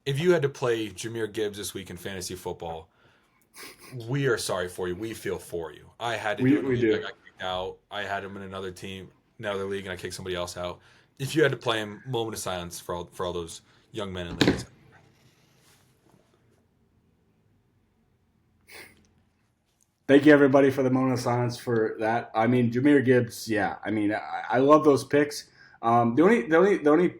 If you had to play Jahmyr Gibbs this week in fantasy football, we are sorry for you. We feel for you. I had to do it. We do. I got kicked out. I had him in another team, another league, and I kicked somebody else out. If you had to play him, moment of silence for all those young men and ladies. Thank you, everybody, for the moment of silence for that. I mean, Jahmyr Gibbs, yeah. I mean, I love those picks. The only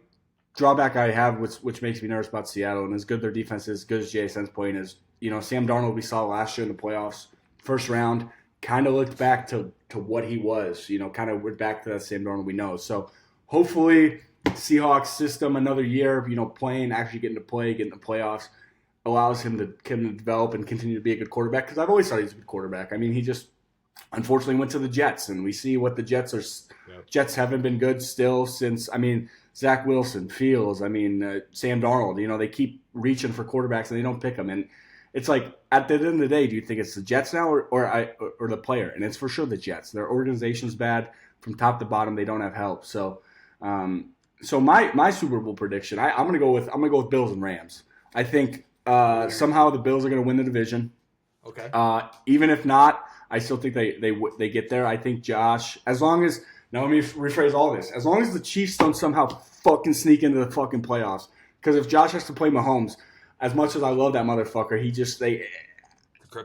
drawback I have, which makes me nervous about Seattle, and as good their defense is, good as JSN's playing, is Sam Darnold we saw last year in the playoffs, first round, kind of looked back to what he was. Kind of went back to that Sam Darnold we know. So hopefully, Seahawks system another year, playing, actually getting to play, getting the playoffs, allows him to develop and continue to be a good quarterback, because I've always thought he's a good quarterback. I mean, he just unfortunately went to the Jets, and we see what the Jets are. Yep. Jets haven't been good still since, Zach Wilson, Fields, Sam Darnold. They keep reaching for quarterbacks, and they don't pick them. And it's like, at the end of the day, do you think it's the Jets now or the player? And it's for sure the Jets. Their organization's bad from top to bottom. They don't have help. So my Super Bowl prediction, I'm gonna go with Bills and Rams. I think somehow the Bills are going to win the division. Okay. Even if not, I still think they get there. I think Josh, as long as Now let me rephrase all this. As long as the Chiefs don't somehow fucking sneak into the fucking playoffs, because if Josh has to play Mahomes, as much as I love that motherfucker,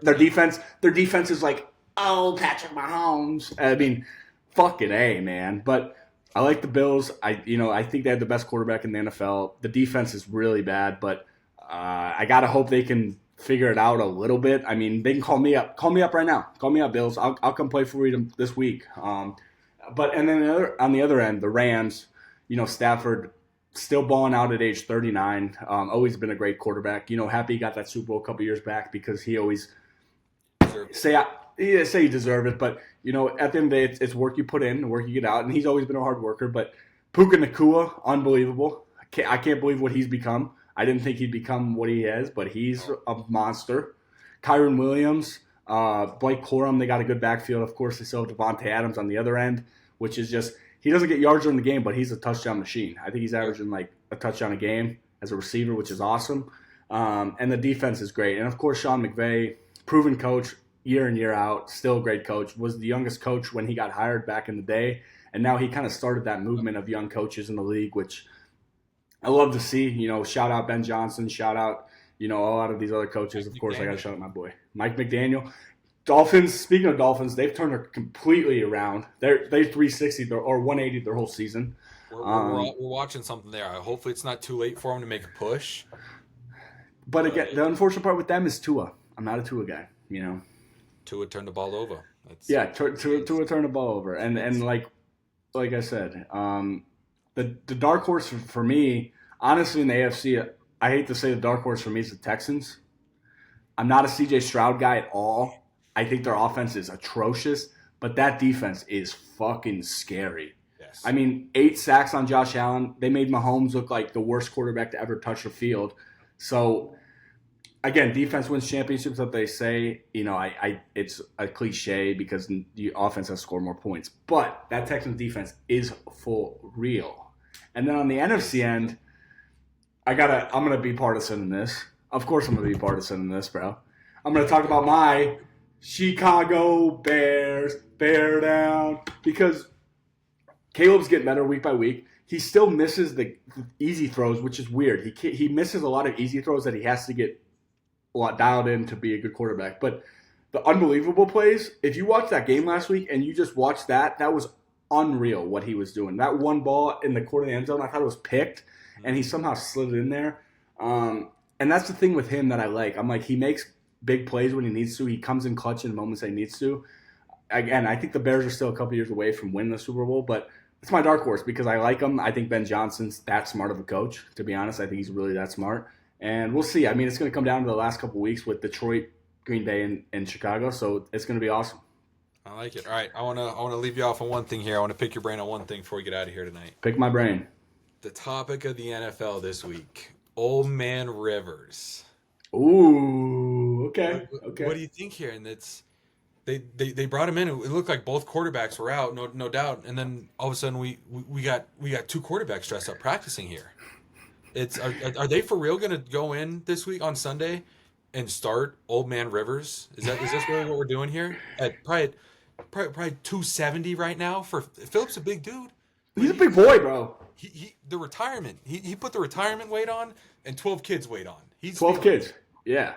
their defense is like, oh, Patrick Mahomes. I mean, fucking A, man. But I like the Bills. I think they have the best quarterback in the NFL. The defense is really bad, but I gotta hope they can figure it out a little bit. I mean, they can call me up. Call me up right now. Call me up, Bills. I'll come play for you this week. But and then on the other end, the Rams. Stafford still balling out at age 39. Always been a great quarterback. Happy he got that Super Bowl a couple years back because he always say you deserve it. But at the end of the day, it's work you put in, work you get out, and he's always been a hard worker. But Puka Nacua, unbelievable. I can't believe what he's become. I didn't think he'd become what he is, but he's a monster. Kyron Williams, Blake Corum, they got a good backfield. Of course, they still have Devontae Adams on the other end, which is just he doesn't get yards during the game, but he's a touchdown machine. I think he's averaging like a touchdown a game as a receiver, which is awesome. And the defense is great. And, of course, Sean McVay, proven coach year in, year out, still a great coach, was the youngest coach when he got hired back in the day. And now he kind of started that movement of young coaches in the league, which I love to see. Shout out Ben Johnson, shout out, a lot of these other coaches. Of course, I got to shout out my boy, Mike McDaniel. Dolphins, speaking of Dolphins, they've turned it completely around. They're 360 or 180 their whole season. We're watching something there. Hopefully it's not too late for them to make a push. But again, the unfortunate part with them is Tua. I'm not a Tua guy, Tua turned the ball over. Tua turned the ball over. And like I said, the dark horse for me, honestly, in the AFC, I hate to say the dark horse for me is the Texans. I'm not a CJ Stroud guy at all. I think their offense is atrocious, but that defense is fucking scary. Yes. I mean, 8 sacks on Josh Allen. They made Mahomes look like the worst quarterback to ever touch the field. So, again, defense wins championships, what they say. It's a cliche because the offense has scored more points. But that Texans defense is for real. And then on the NFC end, I'm gonna be partisan in this. Of course I'm gonna be partisan in this, bro. I'm gonna talk about my Chicago Bears, bear down, because Caleb's getting better week by week. He still misses the easy throws, which is weird. He misses a lot of easy throws that he has to get a lot dialed in to be a good quarterback. But the unbelievable plays, if you watched that game last week and you just watched that was unreal what he was doing. That one ball in the corner of the end zone, I thought it was picked, and he somehow slid it in there. And that's the thing with him that I like. I'm like, he makes big plays when he needs to. He comes in clutch in moments that he needs to. Again, I think the Bears are still a couple years away from winning the Super Bowl, but it's my dark horse because I like him. I think Ben Johnson's that smart of a coach, to be honest. I think he's really that smart. And we'll see. I mean, it's going to come down to the last couple of weeks with Detroit, Green Bay, and Chicago, so it's going to be awesome. I like it. All right, I want to leave you off on one thing here. I want to pick your brain on one thing before we get out of here tonight. Pick my brain. The topic of the NFL this week, Old Man Rivers. Ooh, okay. What do you think here? And they brought him in. It looked like both quarterbacks were out, no doubt. And then all of a sudden we got 2 quarterbacks dressed up practicing here. Are they for real going to go in this week on Sunday and start Old Man Rivers? Is this really what we're doing here? At probably 270 right now for Phillips, a big dude. He's a big boy, bro. The retirement. He put the retirement weight on and 12 kids weight on. He's 12 kids. Yeah.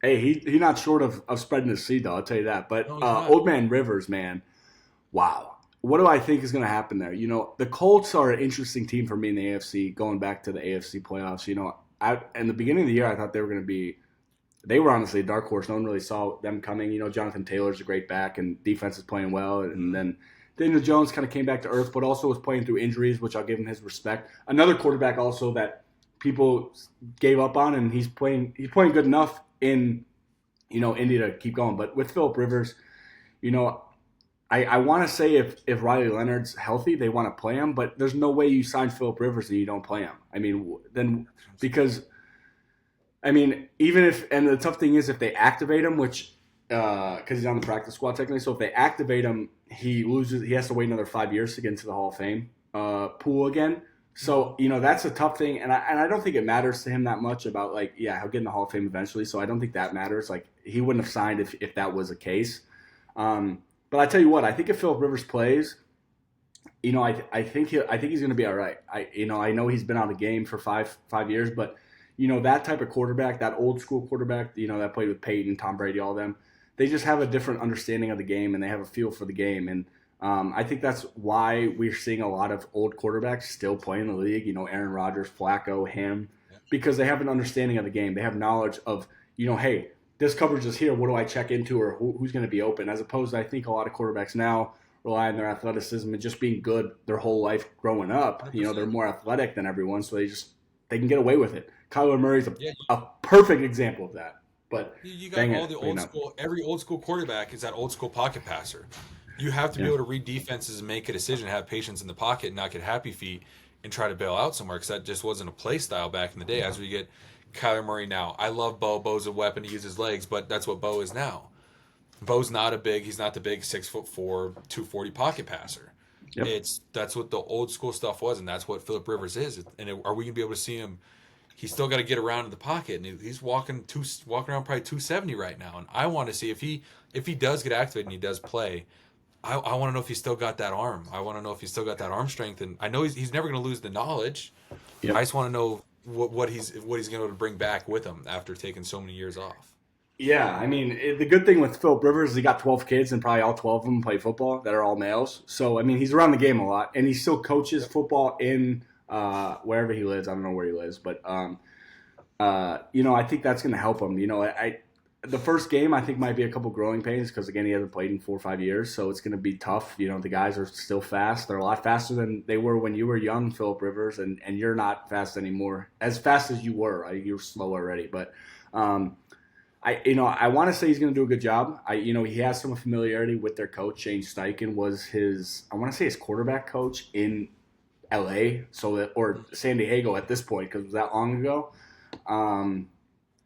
Hey, he not short of spreading his seed, though, I'll tell you that. But Old Man Rivers, man, wow. What do I think is going to happen there? The Colts are an interesting team for me in the AFC, going back to the AFC playoffs. In the beginning of the year, I thought they were going to be – they were honestly a dark horse. No one really saw them coming. Jonathan Taylor's a great back, and defense is playing well. And then Daniel Jones kind of came back to earth, but also was playing through injuries, which I'll give him his respect. Another quarterback also that people gave up on, and he's playing good enough in Indy to keep going. But with Phillip Rivers, I want to say if Riley Leonard's healthy, they want to play him, but there's no way you sign Phillip Rivers and you don't play him. I mean, then because even if, and the tough thing is if they activate him, which because he's on the practice squad technically, so if they activate him, he has to wait another 5 years to get into the Hall of Fame pool again. So, that's a tough thing, and I don't think it matters to him that much about, he'll get in the Hall of Fame eventually, so I don't think that matters. He wouldn't have signed if that was the case. But I tell you what, I think if Phillip Rivers plays, I think he's going to be all right. I know he's been out of the game for five years, but that type of quarterback, that old school quarterback, that played with Peyton, Tom Brady, all of them, they just have a different understanding of the game and they have a feel for the game. And I think that's why we're seeing a lot of old quarterbacks still play in the league. Aaron Rodgers, Flacco, him, because they have an understanding of the game. They have knowledge of, hey, this coverage is here. What do I check into, or who's going to be open? As opposed to, I think a lot of quarterbacks now rely on their athleticism and just being good their whole life growing up. 100%. They're more athletic than everyone, so they can get away with it. Kyler Murray's a perfect example of that. But you got all the old school. Every old school quarterback is that old school pocket passer. You have to be able to read defenses and make a decision, have patience in the pocket, and not get happy feet and try to bail out somewhere, because that just wasn't a play style back in the day. As we get Kyler Murray now, I love Bo. Bo's a weapon to use his legs, but that's what Bo is now. Bo's he's not the big 6'4", 240 pocket passer. Yep. That's what the old school stuff was, and that's what Phillip Rivers is. And are we gonna be able to see him? He's still got to get around in the pocket, and he's walking around probably 270 right now. And I want to see if he does get activated and he does play. I want to know if he's still got that arm. I want to know if he's still got that arm strength. And I know he's never going to lose the knowledge. Yep. I just want to know what he's going to bring back with him after taking so many years off. Yeah, I mean, the good thing with Phillip Rivers is he got 12 kids, and probably all 12 of them play football that are all males. So, I mean, he's around the game a lot, and he still coaches football in wherever he lives. I don't know where he lives, but I think that's going to help him. The first game I think might be a couple growing pains because, again, he hasn't played in 4 or 5 years, so it's going to be tough. The guys are still fast. They're a lot faster than they were when you were young, Phillip Rivers, and you're not fast anymore, as fast as you were. You're slow already, but I want to say he's going to do a good job. He has some familiarity with their coach. Shane Steichen was his quarterback coach in L.A. or San Diego at this point, because it was that long ago.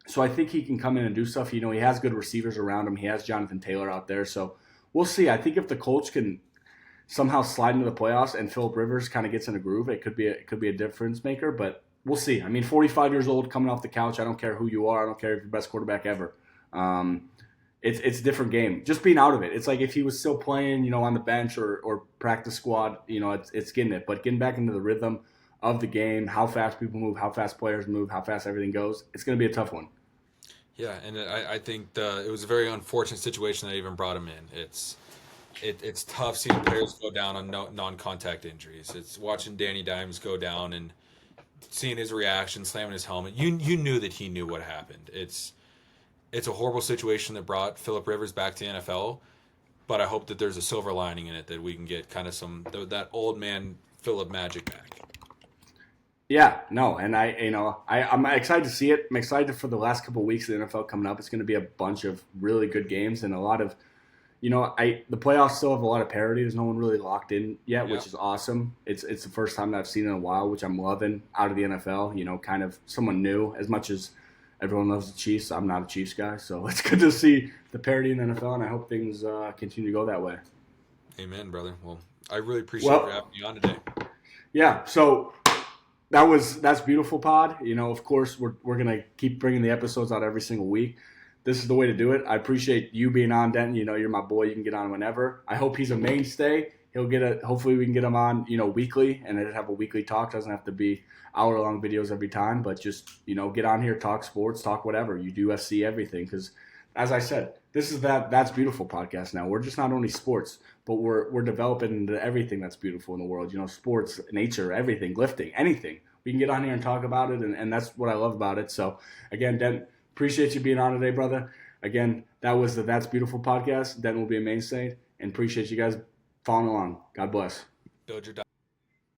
So I think he can come in and do stuff. He has good receivers around him. He has Jonathan Taylor out there. So we'll see. I think if the Colts can somehow slide into the playoffs and Phillip Rivers kind of gets in a groove, it could be a difference maker. But we'll see. I mean, 45 years old, coming off the couch. I don't care who you are. I don't care if you're the best quarterback ever. It's a different game. Just being out of it. It's like if he was still playing, on the bench or practice squad, it's getting it. But getting back into the rhythm of the game, how fast people move, how fast players move, how fast everything goes, it's going to be a tough one. Yeah, and I think it was a very unfortunate situation that even brought him in. It's tough seeing players go down on non-contact injuries. It's watching Danny Dimes go down and seeing his reaction, slamming his helmet. You knew that he knew what happened. It's a horrible situation that brought Phillip Rivers back to the NFL, but I hope that there's a silver lining in it, that we can get kind of that old man Phillip magic back. Yeah, no, and I'm excited to see it. I'm excited for the last couple of weeks of the NFL coming up. It's going to be a bunch of really good games and a lot of, the playoffs still have a lot of parity. There's no one really locked in yet, which is awesome. It's the first time that I've seen it in a while, which I'm loving out of the NFL. Kind of someone new. As much as everyone loves the Chiefs, I'm not a Chiefs guy, so it's good to see the parity in the NFL, and I hope things continue to go that way. Amen, brother. Well, I really appreciate you having me on today. Yeah, so that's beautiful, pod. Of course, we're gonna keep bringing the episodes out every single week. This is the way to do it. I appreciate you being on, Denton. You're my boy. You can get on whenever. I hope he's a mainstay. Hopefully we can get him on, weekly, and have a weekly talk. Doesn't have to be hour-long videos every time, but just, get on here, talk sports, talk whatever. You do UFC, everything. Because, as I said, this is That's Beautiful podcast now. We're just not only sports, but we're developing into everything that's beautiful in the world. Sports, nature, everything, lifting, anything. We can get on here and talk about it, and that's what I love about it. So, again, Denton, appreciate you being on today, brother. Again, that was the That's Beautiful podcast. Denton will be a mainstay, and appreciate you guys following along. God bless. Build your